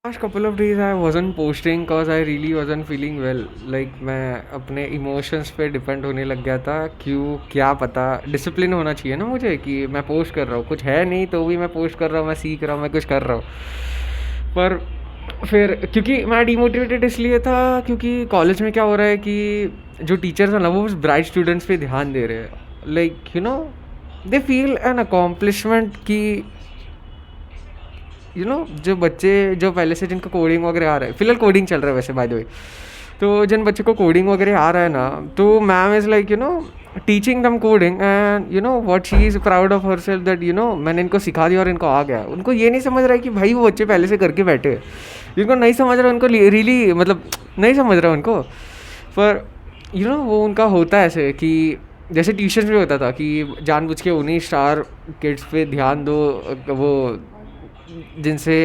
Last couple of days I wasn't posting cause I really wasn't feeling well. Like मैं अपने emotions पे depend होने लग गया था। क्यों क्या पता, डिसिप्लिन होना चाहिए ना मुझे कि मैं पोस्ट कर रहा हूँ, कुछ है नहीं तो भी मैं पोस्ट कर रहा हूँ, मैं सीख रहा हूँ, मैं कुछ कर रहा हूँ। पर फिर क्योंकि मैं डिमोटिवेटेड इसलिए था क्योंकि कॉलेज में क्या हो रहा है कि जो टीचर्स हैं ना वो ब्राइट स्टूडेंट्स पे ध्यान दे रहे हैं। Like they feel an accomplishment कि जो बच्चे जो पहले से जिनको कोडिंग वगैरह आ रहा है, फिलहाल कोडिंग चल रहा है वैसे बाय द वे, तो जिन बच्चों को कोडिंग वगैरह आ रहा है ना, तो मैम इज़ लाइक टीचिंग दम coding and what she is proud of her self that मैंने इनको सिखा दिया और इनको आ गया। उनको ये नहीं समझ रहा है कि भाई वो बच्चे पहले से करके बैठे हैं। जिनको नहीं समझ रहा उनको रियली मतलब नहीं समझ रहा उनको। पर वो उनका होता है ऐसे कि जैसे ट्यूशन में होता था कि जानबूझ के उन्हीं स्टार किड्स पे ध्यान दो, वो जिनसे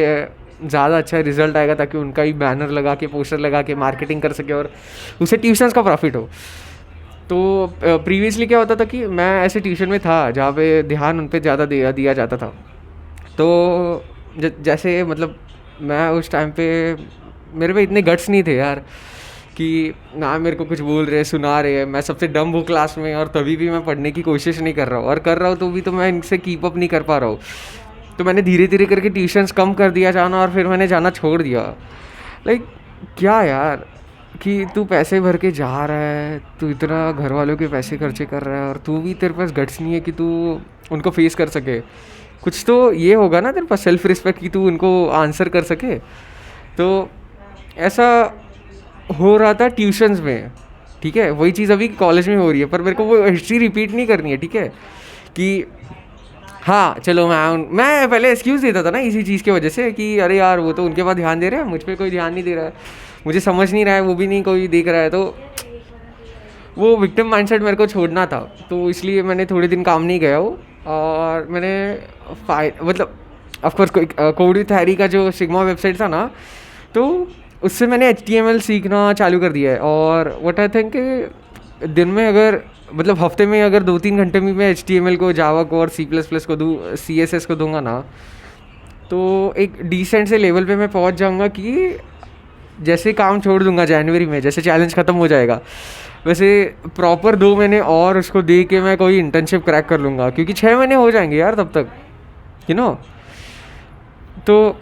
ज़्यादा अच्छा रिजल्ट आएगा ताकि उनका ही बैनर लगा के पोस्टर लगा के मार्केटिंग कर सके और उसे ट्यूशन्स का प्रॉफिट हो। तो प्रीवियसली क्या होता था कि मैं ऐसे ट्यूशन में था जहाँ पे ध्यान उन पे ज़्यादा दिया जाता था। तो जैसे मतलब मैं उस टाइम पे मेरे पे इतने गट्स नहीं थे यार कि ना मेरे को कुछ बोल रहे सुना रहे हैं, मैं सबसे डम हूँ क्लास में और तभी भी मैं पढ़ने की कोशिश नहीं कर रहा हूँ, और कर रहा हूँ तो भी तो मैं इनसे कीप अप नहीं कर पा रहा हूँ। तो मैंने धीरे धीरे करके ट्यूशन्स कम कर दिया जाना और फिर मैंने जाना छोड़ दिया। लाइक क्या यार कि तू पैसे भर के जा रहा है, तू इतना घर वालों के पैसे खर्चे कर रहा है और तू भी तेरे पास गट्स नहीं है कि तू उनको फेस कर सके। कुछ तो ये होगा ना तेरे पास सेल्फ रिस्पेक्ट कि तू उनको आंसर कर सके। तो ऐसा हो रहा था ट्यूशन्स में, ठीक है। वही चीज़ अभी कॉलेज में हो रही है, पर मेरे को वो हिस्ट्री रिपीट नहीं करनी है, ठीक है। कि हाँ चलो मैं पहले एक्सक्यूज़ देता था ना इसी चीज़ की वजह से कि अरे यार वो तो उनके पास ध्यान दे रहे हैं, मुझ पर कोई ध्यान नहीं दे रहा है, मुझे समझ नहीं रहा है, वो भी नहीं कोई देख रहा है। तो वो विक्टिम माइंडसेट मेरे को छोड़ना था, तो इसलिए मैंने थोड़े दिन काम नहीं गया हूँ। और मैंने मतलब ऑफकोर्स कोड विथ हैरी का जो सिग्मा वेबसाइट था ना, तो उससे मैंने HTML सीखना चालू कर दिया है। और व्हाट आई थिंक दिन में अगर मतलब हफ्ते में अगर 2-3 घंटे में मैं HTML को, जावा को और C++ को दूँ, CSS को दूंगा ना, तो एक डिसेंट से लेवल पे मैं पहुंच जाऊंगा कि जैसे काम छोड़ दूंगा जनवरी में, जैसे चैलेंज ख़त्म हो जाएगा, वैसे प्रॉपर 2 महीने और उसको दे के मैं कोई इंटर्नशिप क्रैक कर लूँगा, क्योंकि 6 महीने हो जाएंगे यार तब तक, यू नो। तो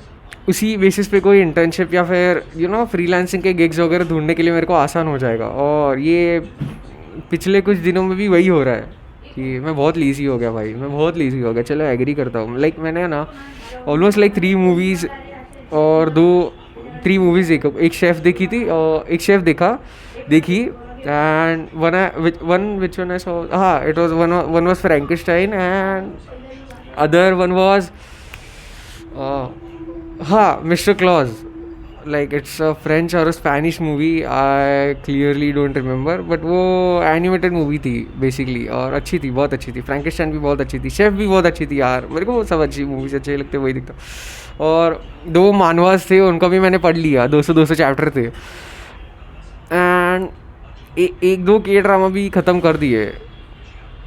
उसी बेसिस पे कोई इंटर्नशिप या फिर फ्रीलांसिंग के गिग्स वगैरह ढूंढने के लिए मेरे को आसान हो जाएगा। और ये पिछले कुछ दिनों में भी वही हो रहा है कि मैं बहुत लीजी हो गया भाई, मैं बहुत लीजी हो गया। चलो एग्री करता हूँ, लाइक मैंने ना ऑलमोस्ट लाइक 3 मूवीज़ और 3 मूवीज़ देखा, एक शेफ़ देखी थी और एक शेफ़ देखी। And which one I saw, हाँ it was one was Frankenstein and other one was हाँ Mister Klaus. Like it's a French और Spanish movie, I clearly don't remember, but वो एनिमेटेड मूवी थी बेसिकली और अच्छी थी, बहुत अच्छी थी। फ्रैंकेनस्टाइन भी बहुत अच्छी थी, शेफ भी बहुत अच्छी थी यार, मेरे को वो सब अच्छी मूवीज अच्छे लगते, वही दिखता। और 2 मानवास थे, उनको भी मैंने पढ़ लिया, 200 चैप्टर थे। एंड एक दो के ड्रामा भी ख़त्म कर दिए।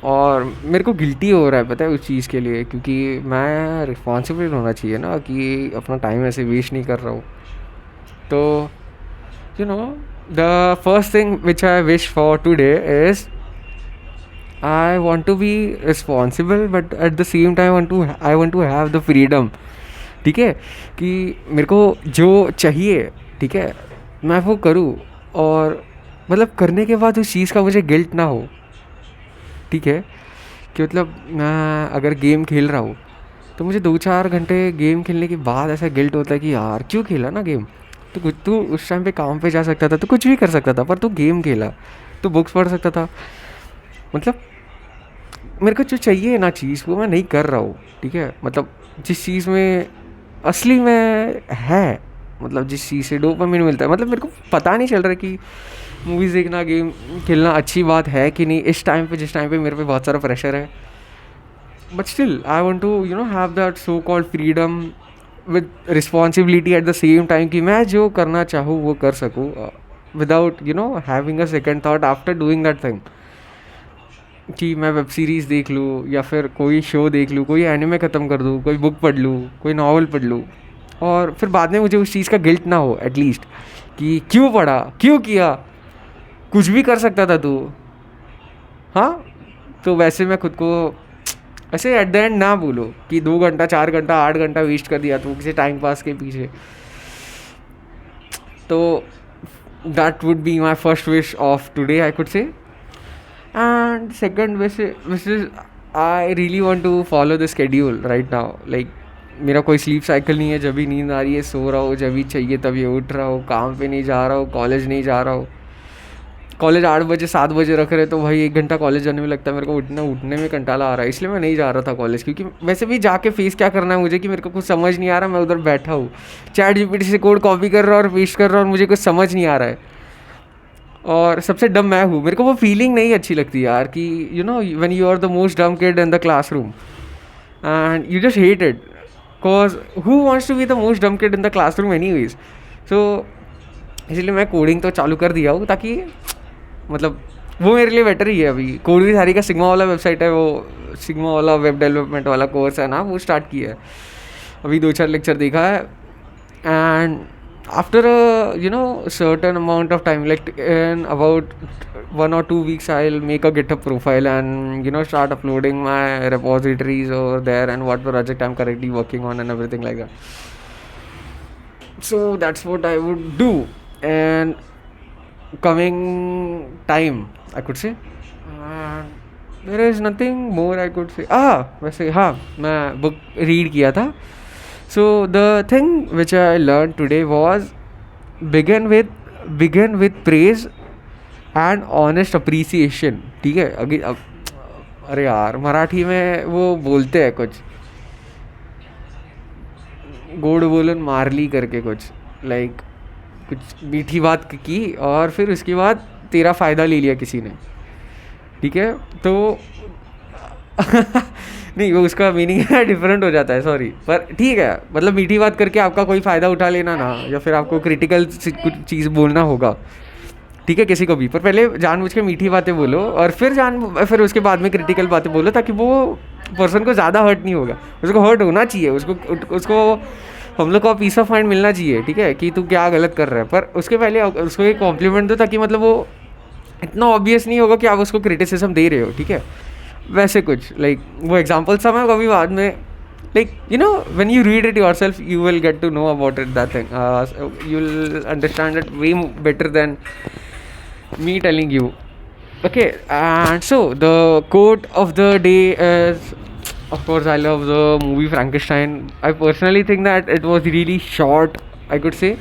और मेरे को गिल्टी हो रहा है पता है उस चीज़ के लिए, क्योंकि मैं रिस्पॉन्सिबल होना चाहिए ना कि अपना टाइम ऐसे वेस्ट नहीं कर रहा हूँ। तो you know the first thing which I wish for today is I want to be responsible, but at the same time I want to have the freedom, ठीक है। कि मेरे को जो चाहिए, ठीक है, मैं वो करूँ, और मतलब करने के बाद उस चीज़ का मुझे गिल्ट ना हो, ठीक है। कि मतलब मैं अगर गेम खेल रहा हूँ तो मुझे 2-4 घंटे गेम खेलने के बाद ऐसा गिल्ट होता है कि यार क्यों खेला ना गेम। तो कुछ तू उस टाइम पे काम पे जा सकता था, तो कुछ भी कर सकता था, पर तू गेम खेला, तो बुक्स पढ़ सकता था। मतलब मेरे को जो चाहिए ना चीज़ वो मैं नहीं कर रहा हूँ, ठीक है। मतलब जिस चीज़ में असली में है, मतलब जिस चीज़ से डोपामिन मिलता है, मतलब मेरे को पता नहीं चल रहा कि मूवीज़ देखना, गेम खेलना अच्छी बात है कि नहीं इस टाइम पे, जिस टाइम पे मेरे पे बहुत सारा प्रेशर है। But still I want to have that so called freedom with responsibility at the same time, कि मैं जो करना चाहूँ वो कर सकूँ without having a second thought after doing that thing. कि मैं वेब सीरीज़ देख लूँ या फिर कोई शो देख लूँ, कोई एनिमे ख़त्म कर दूँ, कोई बुक पढ़ लूँ, कोई नावल पढ़ लूँ, और फिर बाद में मुझे उस चीज़ का गिल्ट ना हो एटलीस्ट, कि क्यों पढ़ा, क्यों किया, कुछ भी कर सकता था तू। हाँ, तो वैसे मैं खुद को ऐसे एट द एंड ना बोलो कि 2 घंटा 4 घंटा 8 घंटा वेस्ट कर दिया तू किसी टाइम पास के पीछे। तो that would be my first wish of today I could say. And second wish is I really want to follow the schedule right now. Like मेरा कोई स्लीप साइकिल नहीं है, जब भी नींद आ रही है सो रहा हो, जब भी चाहिए तभी उठ रहा हो, काम पे नहीं जा रहा हो, कॉलेज नहीं जा रहा हो। कॉलेज 8 बजे 7 बजे रख रहे तो भाई 1 घंटा कॉलेज जाने में लगता है मेरे को, उठने में कंटाला आ रहा है, इसलिए मैं नहीं जा रहा था कॉलेज। क्योंकि वैसे भी जाके फेस क्या करना है मुझे कि मेरे को कुछ समझ नहीं आ रहा, मैं उधर बैठा हूँ चैट जीपीटी से कोड कॉपी कर रहा हूँ और पेस्ट कर रहा हूँ और मुझे कुछ समझ नहीं आ रहा है। और सबसे डम मैं हूँ, मेरे को वो फीलिंग नहीं अच्छी लगती यार कि you know when you are the most dumb kid in the classroom and you just hate it, because who wants to be the most dumb kid in the classroom anyways. So इसलिए मैं coding तो चालू कर दिया हूँ, ताकि मतलब वो मेरे लिए बेटर ही है। अभी कोड भी सारी का सिग्मा वाला वेबसाइट है, वो सिग्मा वाला वेब डेवलपमेंट वाला कोर्स है ना, वो स्टार्ट किया है अभी, 2-4 लेक्चर देखा है। And after you know certain amount of time, like in about 1 or 2 weeks I'll make a GitHub profile and you know start uploading my repositories over there and what project I'm currently working on and everything like that. So that's what I would do. And coming time I could say there is nothing more I could say. वैसे हाँ, मैं book read किया था। So the thing which I learned today was begin with praise and honest appreciation. ठीक है, अब अरे यार मराठी में वो बोलते हैं कुछ गोड बोलन मारली करके कुछ, लाइक कुछ मीठी बात की और फिर उसके बाद तेरा फ़ायदा ले लिया किसी ने, ठीक है। तो नहीं, वो उसका मीनिंग डिफरेंट हो जाता है, सॉरी, पर ठीक है, मतलब मीठी बात करके आपका कोई फ़ायदा उठा लेना ना, या फिर आपको क्रिटिकल कुछ चीज़ बोलना होगा, ठीक है, किसी को भी, पर पहले जानबूझ के मीठी बातें बोलो और फिर उसके बाद में क्रिटिकल बातें बोलो, ताकि वो पर्सन को ज़्यादा हर्ट नहीं होगा। उसको हर्ट होना चाहिए, उसको हम लोग को पीस ऑफ माइंड मिलना चाहिए, ठीक है, कि तू क्या गलत कर रहा है, पर उसके पहले उसको एक कॉम्प्लीमेंट दो, ताकि मतलब वो इतना ऑब्वियस नहीं होगा कि आप उसको क्रिटिसिज्म दे रहे हो, ठीक है। वैसे कुछ लाइक वो एग्जाम्पल सब है, कभी बाद में like you know when you read it yourself you will get to know about it, that thing you'll understand it way better than me telling you. Okay, and so the quote of the day is, of course, I love the movie Frankenstein. I personally think that it was really short, I could say,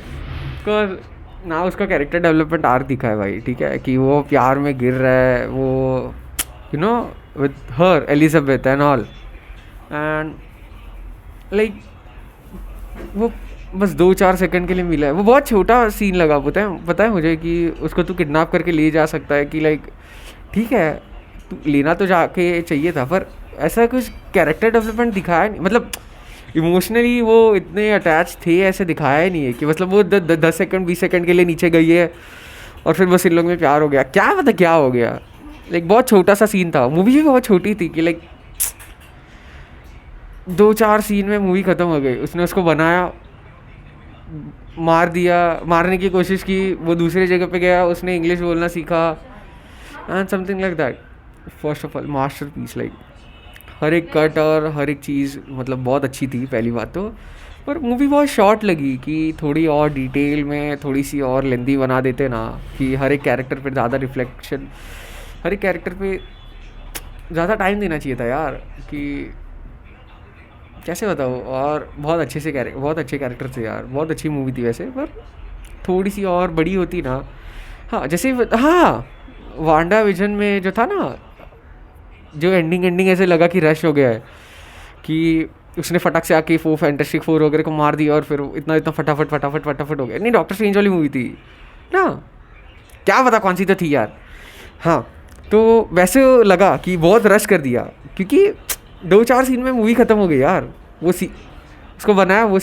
because ना उसका character development arc दिखा है भाई, ठीक है, कि वो प्यार में गिर रहा है, वो you know with her Elizabeth and all, and like वो बस 2-4 सेकंड के लिए मिला है। वो बहुत छोटा सीन लगा, पता है मुझे कि उसको तू किडनैप करके ले जा सकता है, कि लाइक ठीक है तू लेना तो जाके चाहिए था, पर ऐसा कुछ कैरेक्टर डेवलपमेंट दिखाया नहीं, मतलब इमोशनली वो इतने अटैच थे ऐसे दिखाया ही नहीं है, कि मतलब वो 10 सेकंड 20 सेकंड के लिए नीचे गई है और फिर बस इन लोग में प्यार हो गया, क्या पता क्या हो गया। लाइक बहुत छोटा सा सीन था, मूवी भी बहुत छोटी थी, कि लाइक 2-4 सीन में मूवी ख़त्म हो गई। उसने उसको बनाया, मार दिया, मारने की कोशिश की, वो दूसरे जगह पे गया, उसने इंग्लिश बोलना सीखा and something like that. First of all masterpiece, like हर एक कट और हर एक चीज़ मतलब बहुत अच्छी थी पहली बात तो, पर मूवी बहुत शॉर्ट लगी, कि थोड़ी और डिटेल में थोड़ी सी और लेंदी बना देते ना, कि हर एक कैरेक्टर पे ज़्यादा रिफ्लेक्शन, हर एक कैरेक्टर पे ज़्यादा टाइम देना चाहिए था यार, कि कैसे बताओ। और बहुत अच्छे कैरेक्टर थे यार, बहुत अच्छी मूवी थी वैसे, पर थोड़ी सी और बड़ी होती ना। हाँ, जैसे हाँ वांडा विजन में जो था ना, जो एंडिंग ऐसे लगा कि रश हो गया है, कि उसने फटाक से आके फैंटास्टिक फोर वगैरह को मार दिया और फिर इतना फटाफट हो गया। नहीं, डॉक्टर स्ट्रेंज वाली मूवी थी ना, क्या पता कौन सी तो थी यार। हाँ, तो वैसे लगा कि बहुत रश कर दिया, क्योंकि 2-4 सीन में मूवी ख़त्म हो गई यार। उसको बनाया, वो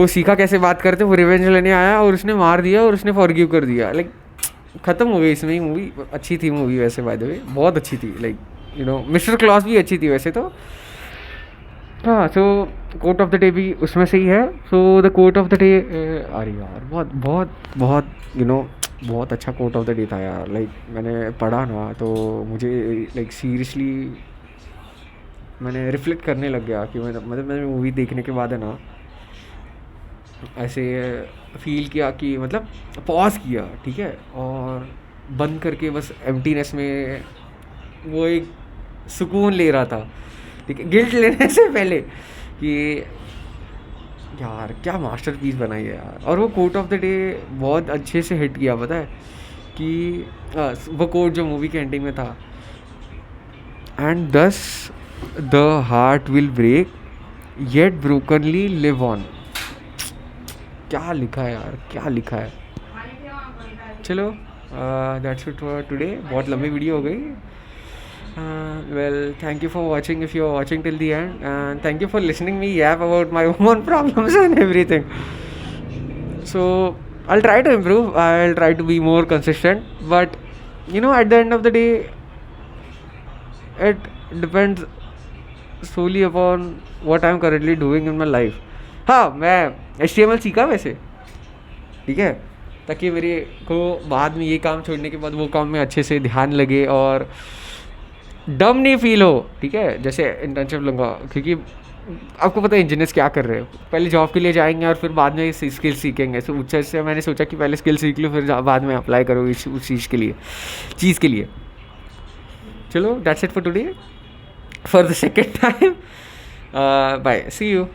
सीखा कैसे बात करते, वो रिवेंज लेने आया और उसने मार दिया और उसने फॉरगिव कर दिया, लाइक ख़त्म हो गई इसमें ही मूवी। अच्छी थी मूवी वैसे, बाय द वे बहुत अच्छी थी, like you know mister Claus भी अच्छी थी वैसे तो। हाँ, so quote of the day भी उसमें से ही है। So the quote of the day, अरे यार बहुत बहुत बहुत बहुत अच्छा कोट ऑफ द डे था यार। लाइक मैंने पढ़ा ना तो मुझे लाइक सीरियसली मैंने रिफ्लेक्ट करने लग गया कि मैंने मूवी देखने के बाद है ना ऐसे फील किया कि मतलब पॉज किया, ठीक है, और बंद करके बस एम्प्टीनेस में वो एक सुकून ले रहा था, ठीक है, गिल्ट लेने से पहले कि यार क्या मास्टरपीस बनाई है यार। और वो कोट ऑफ द डे बहुत अच्छे से हिट किया, पता है कि वो कोट जो मूवी के एंडिंग में था, and thus the heart will break yet brokenly live on. क्या लिखा है यार, क्या लिखा है। चलो दैट्स इट फॉर टुडे, बहुत लंबी वीडियो हो गई। Well, thank you for watching if you're watching till the end, and thank you for listening me yap about my own problems and everything. So I'll try to improve, I'll try to be more consistent, but at the end of the day it depends solely upon what I'm currently doing in my life. हाँ, मैं HTML सीखा वैसे, ठीक है, ताकि मेरे को बाद में ये काम छोड़ने के बाद वो काम में अच्छे से ध्यान लगे और डम नहीं फील हो, ठीक है। जैसे इंटर्नशिप लूँगा, क्योंकि आपको पता है इंजीनियर्स क्या कर रहे हैं, पहले जॉब के लिए जाएंगे और फिर बाद में स्किल सीखेंगे। सो उस से मैंने सोचा कि पहले स्किल सीख लो, फिर बाद में अप्लाई करो उस चीज़ के लिए। चलो that's it for today, for the second time, bye, see you.